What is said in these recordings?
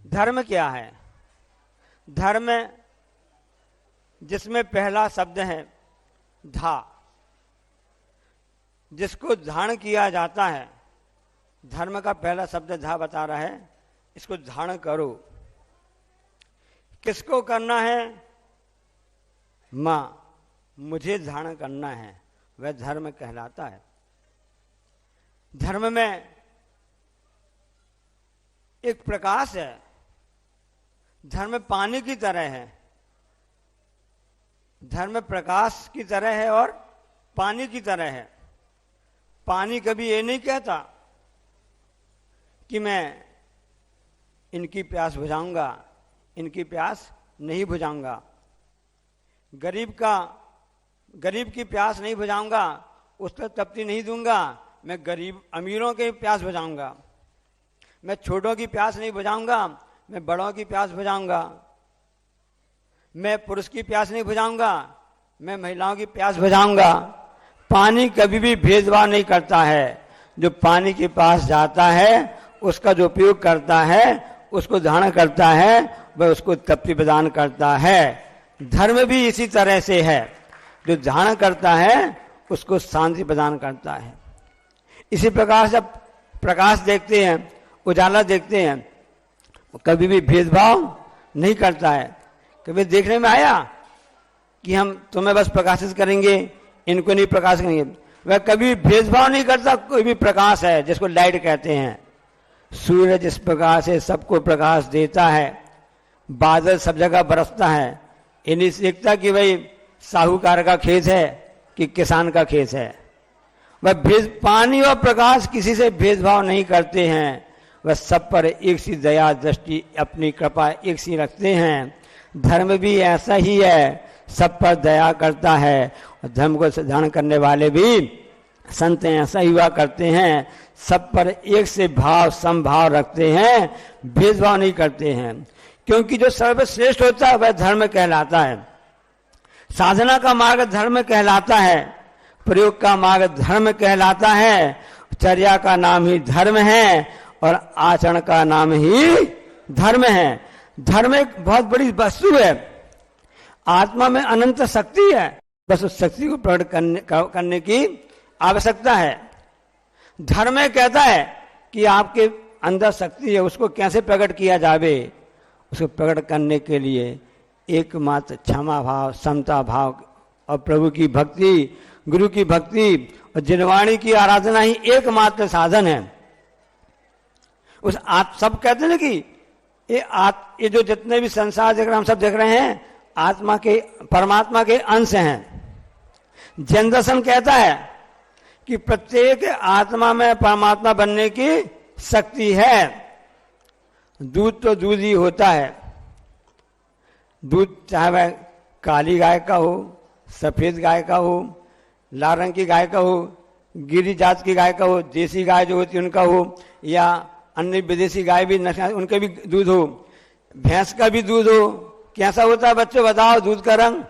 धर्म क्या है? धर्म जिसमें पहला शब्द है धा, जिसको धारण किया जाता है। धर्म का पहला शब्द धा बता रहा है, इसको धारण करो। किसको करना है? मां, मुझे धारण करना है, वह धर्म कहलाता है। धर्म में एक प्रकाश है। धर्म पानी की तरह है, धर्म प्रकाश की तरह है और पानी की तरह है। पानी कभी ये नहीं कहता कि मैं इनकी प्यास बुझाऊंगा, इनकी प्यास नहीं बुझाऊंगा। गरीब की प्यास नहीं बुझाऊंगा, उसको तृप्ति नहीं दूंगा। मैं गरीब अमीरों की प्यास बुझाऊंगा। मैं छोटों की प्यास नहीं बुझाऊंगा, मैं बड़ों की प्यास बुझाऊंगा। मैं पुरुष की प्यास नहीं बुझाऊंगा, मैं महिलाओं की प्यास बुझाऊंगा। पानी कभी भी भेदभाव नहीं करता है। जो पानी के पास जाता है, उसका जो उपयोग करता है, उसको धारण करता है, वह उसको तृप्ति प्रदान करता है। धर्म भी इसी तरह से है, जो धारण करता है उसको शांति प्रदान करता है। इसी प्रकार से प्रकाश देखते हैं, उजाला देखते हैं, कभी भी भेदभाव नहीं करता है। कभी देखने में आया कि हम तुम्हें बस प्रकाशित करेंगे, इनको नहीं प्रकाश करेंगे? वह कभी भेदभाव नहीं करता। कोई भी प्रकाश है जिसको लाइट कहते हैं। सूर्य जिस प्रकार से सबको प्रकाश देता है, बादल सब जगह बरसता है, ये नहीं देखता कि भाई साहूकार का खेत है कि किसान का खेत है। वह पानी और प्रकाश किसी से भेदभाव नहीं करते हैं। वह सब पर एक सी दया दृष्टि, अपनी कृपा एक सी रखते हैं। धर्म भी ऐसा ही है, सब पर दया करता है। और धर्म को धारण करने वाले भी संत ऐसा ही हुआ करते हैं, सब पर एक से भाव समभाव रखते हैं, भेदभाव नहीं करते हैं। क्योंकि जो सर्वश्रेष्ठ होता है वह धर्म कहलाता है। साधना का मार्ग धर्म कहलाता है, प्रयोग का मार्ग धर्म कहलाता है, चर्या का नाम ही धर्म है और आचरण का नाम ही धर्म है। धर्म एक बहुत बड़ी वस्तु है। आत्मा में अनंत शक्ति है, बस उस शक्ति को प्रकट करने की आवश्यकता है। धर्म कहता है कि आपके अंदर शक्ति है, उसको कैसे प्रकट किया जावे। उसको प्रकट करने के लिए एकमात्र क्षमा भाव, समता भाव और प्रभु की भक्ति, गुरु की भक्ति और जिनवाणी की आराधना ही एकमात्र साधन है। उस सब कहते हैं ना कि ये जो जितने भी संसार देख रहे हैं, हम सब देख रहे हैं, आत्मा के, परमात्मा के अंश हैं। जैन दर्शन कहता है कि प्रत्येक आत्मा में परमात्मा बनने की शक्ति है। दूध तो दूध ही होता है। दूध चाहे वह काली गाय का हो, सफेद गाय का हो, लाल रंग की गाय का हो, गिरी जात की गाय का हो, देसी गाय जो होती है उनका हो, या अन्य विदेशी गाय भी उनके भी दूध हो, भैंस का भी दूध हो। कैसा होता है बच्चों बताओ? दूध का रंग,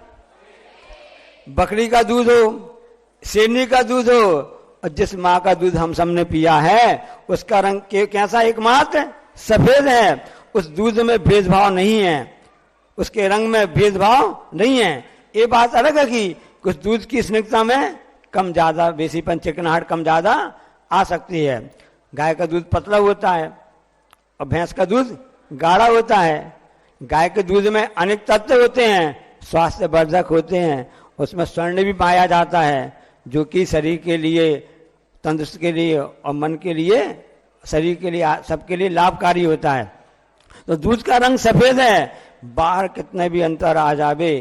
बकरी का दूध हो, शेरनी का दूध हो, और जिस माँ का दूध हम सबने पिया है उसका रंग कैसा? एकमात्र सफेद है। उस दूध में भेदभाव नहीं है, उसके रंग में भेदभाव नहीं है। ये बात अलग है कि कुछ दूध की स्निग्धता में कम ज्यादा, बेसीपन, चिकनाहट कम ज्यादा आ सकती है। गाय का दूध पतला होता है और भैंस का दूध गाढ़ा होता है। गाय के दूध में अनेक तत्व होते हैं, स्वास्थ्य वर्धक होते हैं, उसमें स्वर्ण भी पाया जाता है, जो कि शरीर के लिए, तंदुरुस्त के लिए और मन के लिए, शरीर के लिए, सबके लिए लाभकारी होता है। तो दूध का रंग सफेद है। बाहर कितने भी अंतर आ जावे,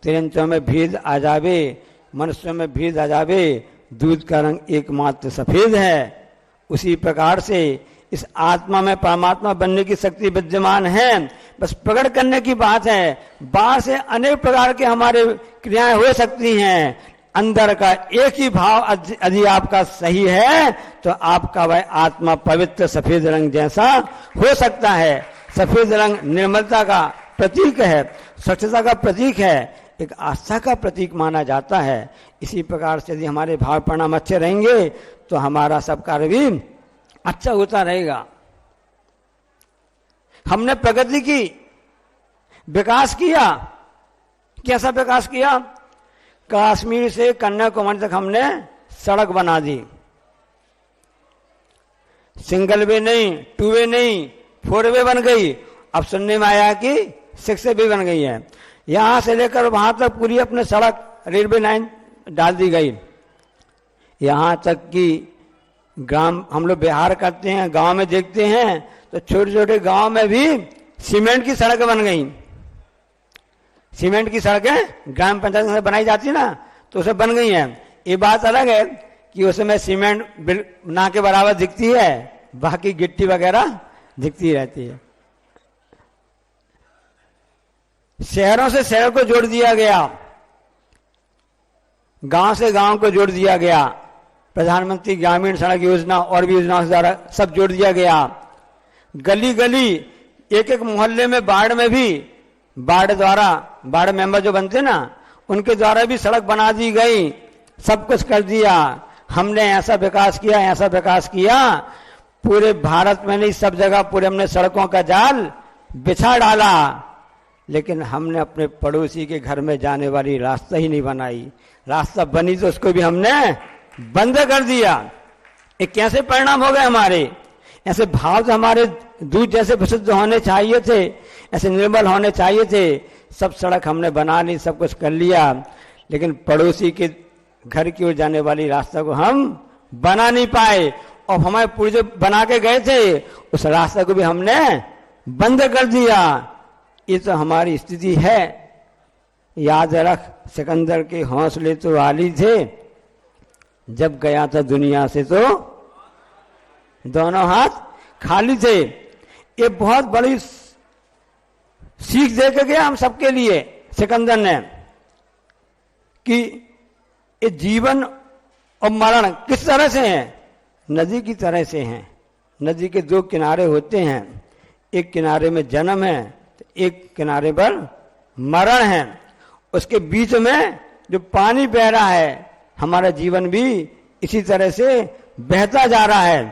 तिरंचों में भेद आ जावे, मनुष्यों में भेद आ जावे, दूध का रंग एकमात्र सफेद है। उसी प्रकार से इस आत्मा में परमात्मा बनने की शक्ति विद्यमान है, बस प्रकट करने की बात है। बाहर से अनेक प्रकार के हमारे क्रियाएं हो सकती हैं, अंदर का एक ही भाव यदि आपका सही है तो आपका वह आत्मा पवित्र सफेद रंग जैसा हो सकता है। सफेद रंग निर्मलता का प्रतीक है, स्वच्छता का प्रतीक है, एक आस्था का प्रतीक माना जाता है। इसी प्रकार से यदि हमारे भाव परिणाम अच्छे रहेंगे तो हमारा सब कार्य भी अच्छा होता रहेगा। हमने प्रगति की, विकास किया। कैसा विकास किया? कश्मीर से कन्याकुमारी तक हमने सड़क बना दी। सिंगल वे नहीं, 2 वे नहीं, 4 वे बन गई। अब सुनने में आया कि 6 वे भी बन गई है। यहां से लेकर वहां तक पूरी अपने सड़क रेलवे लाइन डाल दी गई। यहां तक कि ग्राम, हम लोग बिहार करते हैं, गांव में देखते हैं तो छोटे छोटे गांव में भी सीमेंट की सड़कें बन गई। सीमेंट की सड़कें ग्राम पंचायत में बनाई जाती है ना, तो उसे बन गई हैं। ये बात अलग है कि उसमें सीमेंट ना के बराबर दिखती है, बाकी गिट्टी वगैरह दिखती रहती है। शहरों से शहर को जोड़ दिया गया, गांव से गांव को जोड़ दिया गया। प्रधानमंत्री ग्रामीण सड़क योजना और भी योजनाओं द्वारा सब जोड़ दिया गया। गली गली, एक एक मोहल्ले में, बाढ़ में भी, बाढ़ द्वारा, बाढ़ मेंबर जो बनते ना, उनके द्वारा भी सड़क बना दी गई। सब कुछ कर दिया हमने। ऐसा विकास किया, ऐसा विकास किया, पूरे भारत में नहीं, सब जगह पूरे हमने सड़कों का जाल बिछा डाला। लेकिन हमने अपने पड़ोसी के घर में जाने वाली रास्ता ही नहीं बनाई। रास्ता बनी तो उसको भी हमने बंद कर दिया। ये कैसे परिणाम हो गए हमारे? ऐसे भाव तो हमारे दूध जैसे विशुद्ध होने चाहिए थे, ऐसे निर्मल होने चाहिए थे। सब सड़क हमने बना ली, सब कुछ कर लिया, लेकिन पड़ोसी के घर की ओर जाने वाली रास्ता को हम बना नहीं पाए। और हमारे पूर्वज बना के गए थे, उस रास्ता को भी हमने बंद कर दिया। ये तो हमारी स्थिति है। याद रख, सिकंदर के हौसले तो आली थे, जब गया था दुनिया से तो दोनों हाथ खाली थे। ये बहुत बड़ी सीख दे के गया हम सबके लिए सिकंदर ने, कि ये जीवन और मरण किस तरह से है? नदी की तरह से हैं। नदी के 2 किनारे होते हैं, एक किनारे में जन्म है, तो एक किनारे पर मरण है। उसके बीच में जो पानी बह रहा है, हमारा जीवन भी इसी तरह से बहता जा रहा है।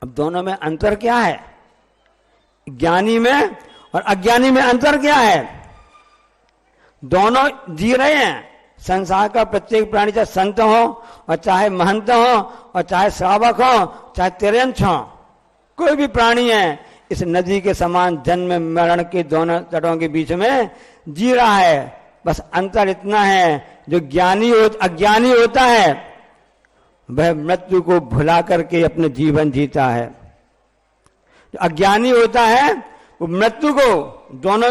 अब दोनों में अंतर क्या है? ज्ञानी में और अज्ञानी में अंतर क्या है? दोनों जी रहे हैं। संसार का प्रत्येक प्राणी, चाहे संत हो और चाहे महंत हो और चाहे श्रावक हो, चाहे तिर्यंछ हो, कोई भी प्राणी है, इस नदी के समान जन्म मरण के दोनों तटों के बीच में जी रहा है। बस अंतर इतना है, जो ज्ञानी अज्ञानी होता है वह मृत्यु को भुला करके अपने जीवन जीता है। जो अज्ञानी होता है वो मृत्यु को, दोनों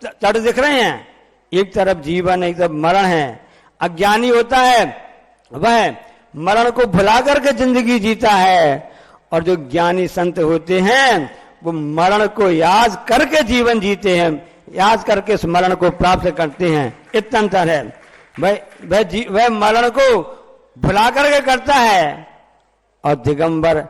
तट दिख रहे हैं, एक तरफ जीवन, एक तरफ मरण है। अज्ञानी होता है वह मरण को भुला करके जिंदगी जीता है, और जो ज्ञानी संत होते हैं वो मरण को याद करके जीवन जीते हैं, याद करके उस मरण को प्राप्त करते हैं। इतना अंतर है। वह मरण को भुला करके करता है। और दिगंबर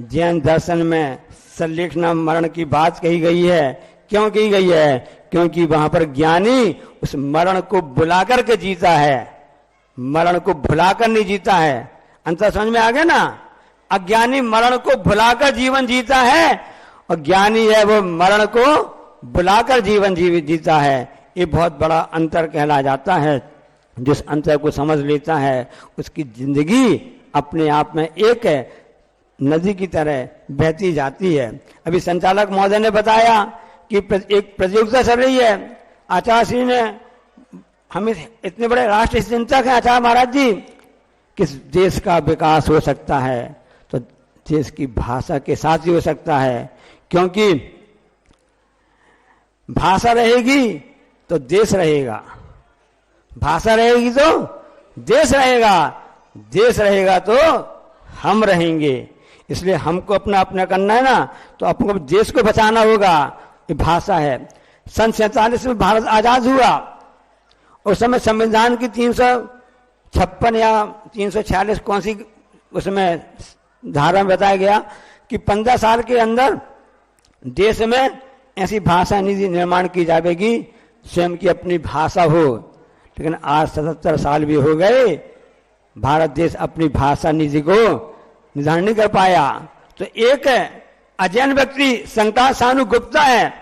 जैन दर्शन में सल्लेखना मरण की बात कही गई है। क्यों कही गई है? क्योंकि वहां पर ज्ञानी उस मरण को भुला करके जीता है, मरण को भुलाकर नहीं जीता है। अंतर समझ में आ गया ना? अज्ञानी मरण को भुलाकर जीवन जीता है, और ज्ञानी है वो मरण को भुलाकर जीवन जीता है। ये बहुत बड़ा अंतर कहला जाता है। जिस अंतर को समझ लेता है उसकी जिंदगी अपने आप में एक नदी की तरह बहती जाती है। अभी संचालक महोदय ने बताया कि एक प्रतियोगिता चल रही है। आचार्य श्री ने, हमें इतने बड़े राष्ट्र चिंतक हैं आचार्य महाराज जी, किस देश का विकास हो सकता है तो देश की भाषा के साथ ही हो सकता है। क्योंकि भाषा रहेगी तो देश रहेगा, भाषा रहेगी तो देश रहेगा, देश रहेगा तो हम रहेंगे। इसलिए हमको अपना अपना करना है ना, तो अपने देश को बचाना होगा। ये भाषा है। सन 47 में भारत आजाद हुआ, उस समय संविधान की 356 या 346 कौन सी उसमें धारा में बताया गया कि 15 साल के अंदर देश में ऐसी भाषा नीति निर्माण की जाएगी स्वयं की अपनी भाषा हो। लेकिन आज 77 साल भी हो गए, भारत देश अपनी भाषा नीति को निर्धारण नहीं कर पाया। तो एक अजैन व्यक्ति शंकर सानु गुप्ता है,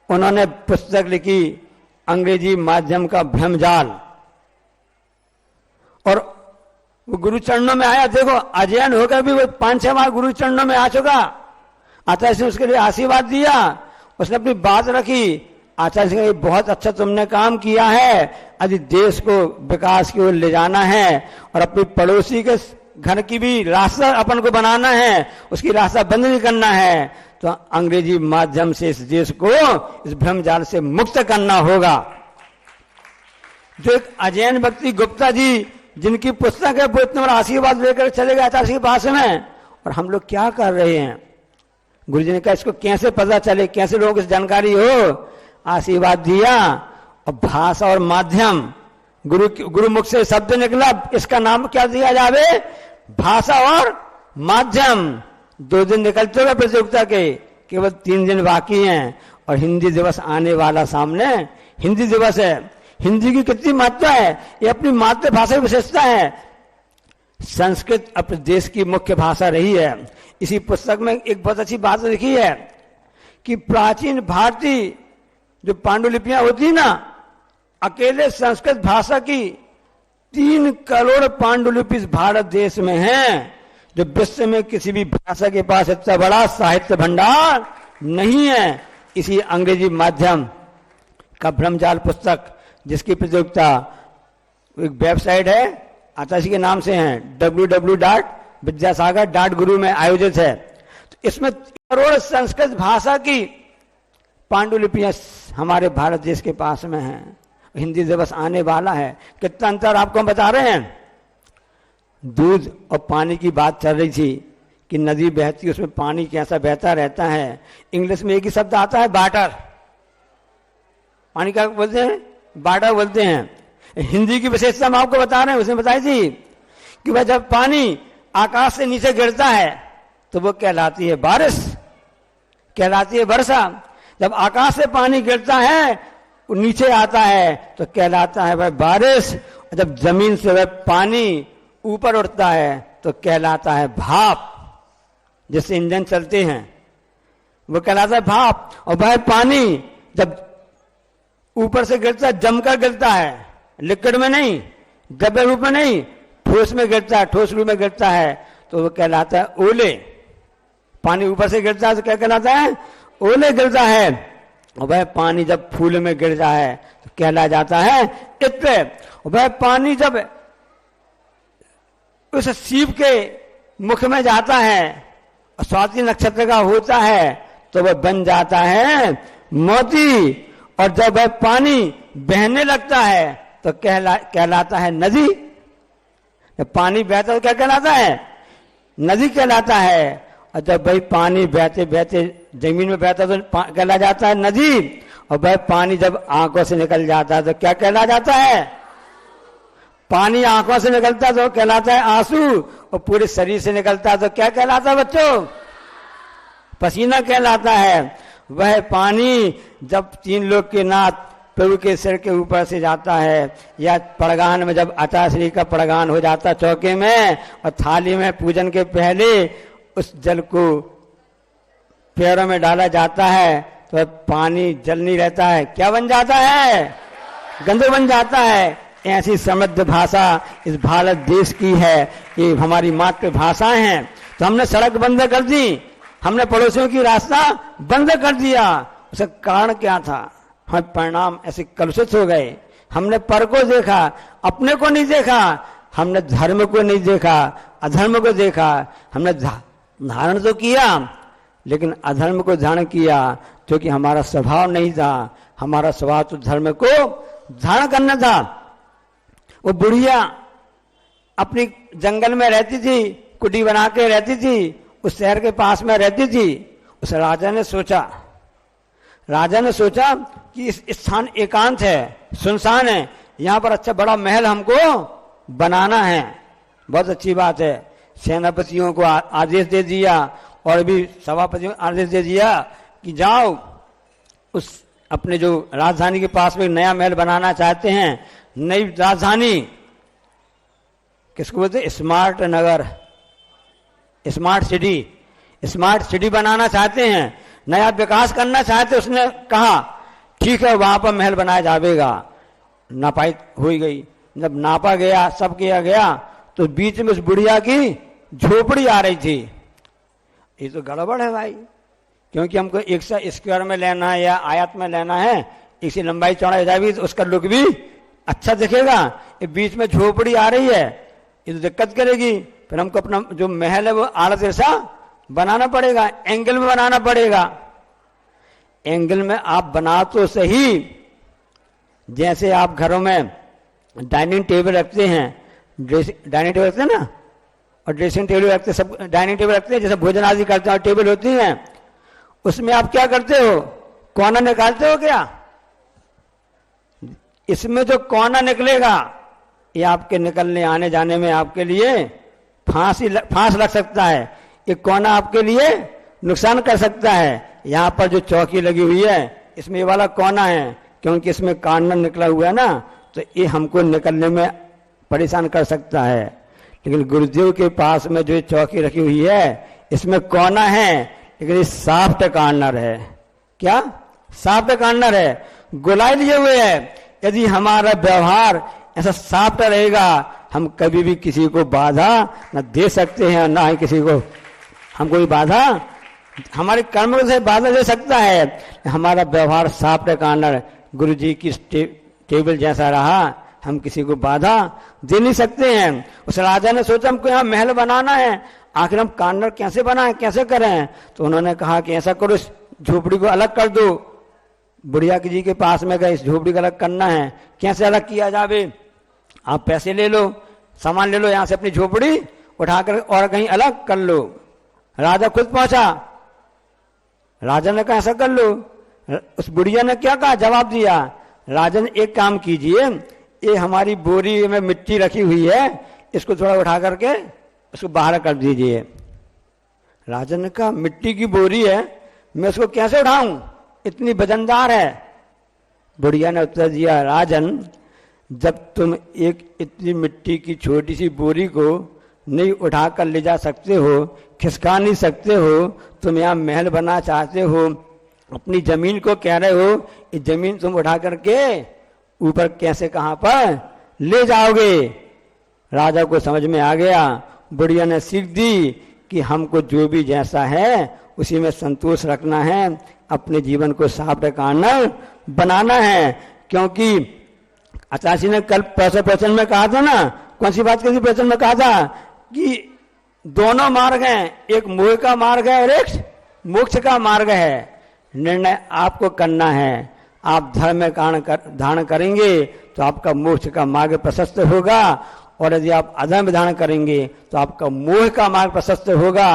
उन्होंने पुस्तक लिखी अंग्रेजी माध्यम का भ्रमजाल, और वो गुरु चरणों में आया। देखो अध्ययन होकर भी वो 5-6 बार गुरु चरणों में आ चुका। आचार्य ने उसके लिए आशीर्वाद दिया, उसने अपनी बात रखी। आचार्य से बहुत अच्छा तुमने काम किया है, यदि देश को विकास की ओर ले जाना है और अपनी पड़ोसी के घर की भी रास्ता अपन को बनाना है, उसकी रास्ता बंद नहीं करना है, तो अंग्रेजी माध्यम से इस देश को इस भ्रमजाल से मुक्त करना होगा। जो एक अजैन व्यक्ति गुप्ता जी, जिनकी पुस्तक है, वो इतना बड़ा आशीर्वाद लेकर चले गए आचार्य के पास में, और हम लोग क्या कर रहे हैं? गुरु जी ने कहा इसको कैसे पता चले, कैसे लोगों को जानकारी हो? आशीर्वाद दिया, और भाषा और माध्यम, गुरु मुख से शब्द निकला, इसका नाम क्या दिया जावे? भाषा और माध्यम। 2 दिन निकल चुके प्रतियोगिता के, केवल 3 दिन बाकी हैं, और हिंदी दिवस आने वाला सामने। हिंदी दिवस है, हिंदी की कितनी महत्ता है, ये अपनी मातृभाषा की विशेषता है। संस्कृत अपने देश की मुख्य भाषा रही है। इसी पुस्तक में एक बहुत अच्छी बात लिखी है कि प्राचीन भारतीय जो पांडुलिपियां होती ना, अकेले संस्कृत भाषा की 3 करोड़ पांडुलिपि भारत देश में हैं, जो विश्व में किसी भी भाषा के पास इतना बड़ा साहित्य भंडार नहीं है। इसी अंग्रेजी माध्यम का भ्रमजाल पुस्तक, जिसकी प्रतियोगिता एक वेबसाइट है आचार्य के नाम से है, www.vidyasagar.guru में आयोजित है। तो इसमें करोड़ संस्कृत भाषा की पांडुलिपियां हमारे भारत देश के पास में हैं। हिंदी दिवस आने वाला है, कितना अंतर आपको हम बता रहे हैं। दूध और पानी की बात चल रही थी कि नदी बहती है, उसमें पानी कैसा बहता रहता है। इंग्लिश में एक ही शब्द आता है, वाटर। पानी का बोलते हैं, वाटर बोलते हैं। हिंदी की विशेषता मैं आपको बता रहे हैं, उसने बताई थी कि वह जब पानी आकाश से नीचे गिरता है तो वो कहलाती है बारिश, कहलाती है वर्षा। जब आकाश से पानी गिरता है, नीचे आता है, तो कहलाता है वह बारिश। जब जमीन से वह पानी ऊपर उठता है तो कहलाता है भाप, जिससे इंजन चलते हैं, वो कहलाता है भाप। और वह पानी जब ऊपर से गिरता है, जमकर गिरता है, लिक्विड में नहीं, द्रव्य रूप में नहीं, ठोस में गिरता है, ठोस रूप में गिरता है, तो वो कहलाता है ओले। पानी ऊपर से गिरता है तो क्या कहलाता है? ओले गिरता है। और वह पानी जब फूल में गिरता है तो कहला जाता है इत्र। वह पानी जब उस सीप के मुख में जाता है और स्वाति नक्षत्र का होता है तो वह बन जाता है मोती। और जब वह पानी बहने लगता है तो कहलाता है नदी। जब पानी बहता है तो क्या कहलाता है? नदी कहलाता है। और जब वही पानी बहते बहते जमीन में बहता है तो कहला जाता है नदी। और वह पानी जब आंखों से निकल जाता है तो क्या कहला जाता है? पानी आंखों से निकलता है तो कहलाता है आंसू। और पूरे शरीर से निकलता है तो क्या कहलाता है बच्चों? पसीना कहलाता है। वह पानी जब 3 लोग के नाथ प्रभु के सिर के ऊपर से जाता है, या पड़गान में जब आचार्य का पड़गान हो जाता है चौके में, और थाली में पूजन के पहले उस जल को पैरों में डाला जाता है तो पानी जल नहीं रहता है, क्या बन जाता है? गंध बन जाता है। ऐसी समृद्ध भाषा इस भारत देश की है, ये हमारी मातृभाषाएं हैं। तो हमने सड़क बंद कर दी, हमने पड़ोसियों की रास्ता बंद कर दिया। उसका कारण क्या था? हम परिणाम ऐसे कलुषित हो गए। हमने पर को देखा, अपने को नहीं देखा। हमने धर्म को नहीं देखा, अधर्म को देखा। हमने धारण तो किया लेकिन अधर्म को धारण किया, क्योंकि हमारा स्वभाव नहीं था। हमारा स्वभाव तो धर्म को धारण करना था। वो बुढ़िया अपनी जंगल में रहती थी, कुटी बना के रहती थी, उस शहर के पास में रहती थी। उस राजा ने सोचा कि इस स्थान एकांत है, सुनसान है, यहाँ पर अच्छा बड़ा महल हमको बनाना है। बहुत अच्छी बात है। सेनापतियों को आदेश दे दिया और भी सभापतियों को आदेश दे दिया कि जाओ उस अपने जो राजधानी के पास में नया महल बनाना चाहते हैं, नई राजधानी, किसको बोलते? स्मार्ट नगर, स्मार्ट सिटी बनाना चाहते हैं, नया विकास करना चाहते। उसने कहा ठीक है वहां पर महल बनाया जाएगा। नापाई हो गई, जब नापा गया सब किया गया तो बीच में उस बुढ़िया की झोपड़ी आ रही थी। ये तो गड़बड़ है भाई, क्योंकि हमको 100 स्क्वायर में लेना है या आयत में लेना है, इसी लंबाई चौड़ाई जाएगी तो उसका लुक भी अच्छा दिखेगा। ये बीच में झोपड़ी आ रही है, ये तो दिक्कत करेगी। फिर हमको अपना जो महल है वो आड़ जैसा बनाना पड़ेगा, एंगल में बनाना पड़ेगा। एंगल में आप बना तो सही, जैसे आप घरों में डाइनिंग टेबल रखते हैं, डाइनिंग टेबल रखते हैं ना, और ड्रेसिंग टेबल रखते हैं, सब डाइनिंग टेबल रखते हैं, जैसे भोजन आदि करते हैं और टेबल होती हैं, उसमें आप क्या करते हो, कोना निकालते हो क्या? इसमें जो कोना निकलेगा ये आपके निकलने आने जाने में आपके लिए फांस लग सकता है। ये कोना आपके लिए नुकसान कर सकता है। यहाँ पर जो चौकी लगी हुई है इसमें ये वाला कोना है, क्योंकि इसमें कॉर्नर निकला हुआ है ना, तो ये हमको निकलने में परेशान कर सकता है। लेकिन गुरुदेव के पास में जो चौकी रखी हुई है इसमें कोना है, लेकिन ये सॉफ्ट कॉर्नर है। क्या सॉफ्ट कॉर्नर है, गोलाई लिए हुए है। यदि हमारा व्यवहार ऐसा सॉफ्ट रहेगा, हम कभी भी किसी को बाधा न दे सकते हैं, ना ही किसी को हम कोई बाधा हमारे कर्म से बाधा दे सकता है। हमारा व्यवहार सॉफ्ट कॉर्नर गुरु जी की टेबल जैसा रहा, हम किसी को बाधा दे नहीं सकते हैं। उस राजा ने सोचा हमको यहाँ महल बनाना है, आखिर हम कॉर्नर कैसे बनाएं, कैसे करें? तो उन्होंने कहा कि ऐसा करो, इस झोपड़ी को अलग कर दो। बुढ़िया जी के पास में गए, इस झोपड़ी को अलग करना है, कैसे अलग किया जावे? आप पैसे ले लो, सामान ले लो, यहाँ से अपनी झोपड़ी उठाकर और कहीं अलग कर लो। राजा खुद पहुंचा, राजा ने कहा ऐसा कर लो। उस बुढ़िया ने क्या कहा, जवाब दिया, राजा ने एक काम कीजिए, ये हमारी बोरी में मिट्टी रखी हुई है, इसको थोड़ा उठा करके उसको बाहर कर दीजिए। राजा ने कहा मिट्टी की बोरी है, मैं उसको कैसे उठाऊं, इतनी वजनदार है। बुढ़िया ने उत्तर दिया, राजन जब तुम एक इतनी मिट्टी की छोटी सी बोरी को नहीं उठा कर ले जा सकते हो, खिसका नहीं सकते हो, तुम यहाँ महल बना चाहते हो, अपनी जमीन को कह रहे हो, ये जमीन तुम उठा करके ऊपर कैसे कहाँ पर ले जाओगे? राजा को समझ में आ गया। बुढ़िया ने सीख दी कि हमको जो भी जैसा है उसी में संतोष रखना है, अपने जीवन को साफ कॉर्नर बनाना है। क्योंकि आचार्य ने कल प्रवचन में कहा था ना, कौन सी बात करी प्रवचन में कहा था कि दोनों मार्ग हैं, एक मोह का मार्ग है और एक मोक्ष का मार्ग है। निर्णय आपको करना है। आप धर्म में धारण करेंगे तो आपका मोक्ष का मार्ग प्रशस्त होगा, और यदि आप अधर्म धारण करेंगे तो आपका मोह का मार्ग प्रशस्त होगा।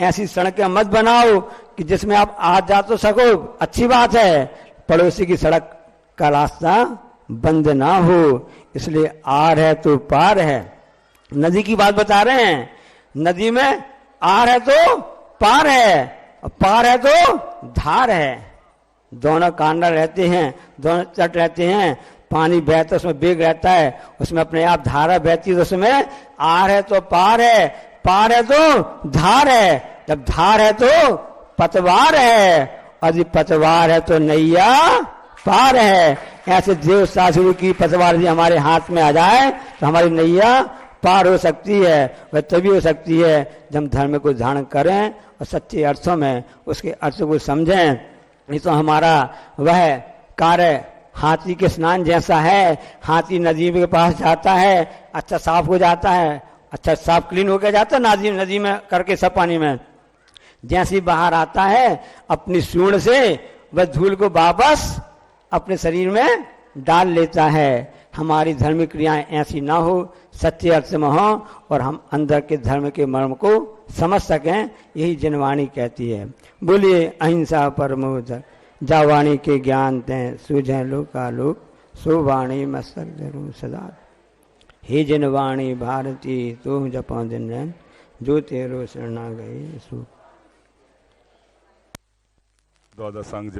ऐसी सड़कें मत बनाओ कि जिसमें आप आ जा तो सको, अच्छी बात है, पड़ोसी की सड़क का रास्ता बंद ना हो। इसलिए आर है तो पार है। नदी की बात बता रहे हैं, नदी में आर है तो पार है, और पार है तो धार है। दोनों कॉर्नर रहते हैं, दोनों तट रहते हैं, पानी बहता है उसमें वेग रहता है, उसमें अपने आप धारा बहती है, तो उसमें आर है तो पार है, पार है तो धार है। जब धार है तो पतवार है, और यदि पतवार है तो नैया पार है। ऐसे देव शास्त्री की पतवार यदि हमारे हाथ में आ जाए तो हमारी नैया पार हो सकती है। वह तभी हो सकती है जब हम धर्म को धारण करें और सच्चे अर्थों में उसके अर्थ को समझें। नहीं तो हमारा वह कार्य हाथी के स्नान जैसा है। हाथी नदी के पास जाता है, अच्छा साफ हो जाता है, अच्छा साफ क्लीन होकर जाता है नदी में करके सब पानी में। जैसे ही बाहर आता है अपनी सूंड से वह धूल को वापस अपने शरीर में डाल लेता है। हमारी धर्मिक क्रियाएं ऐसी ना हो, सच्चे अर्थ में हो, और हम अंदर के धर्म के मर्म को समझ सकें, यही जनवाणी कहती है। बोलिए अहिंसा परमो धर्म, जा वाणी के ज्ञान तें सूझे लोकालोक, सो वाणी मस्तक धरू सदा। हे जनवाणी भारती तू जपा दिन रैन, जो तेरो शरणा गए सो। द्वादशांग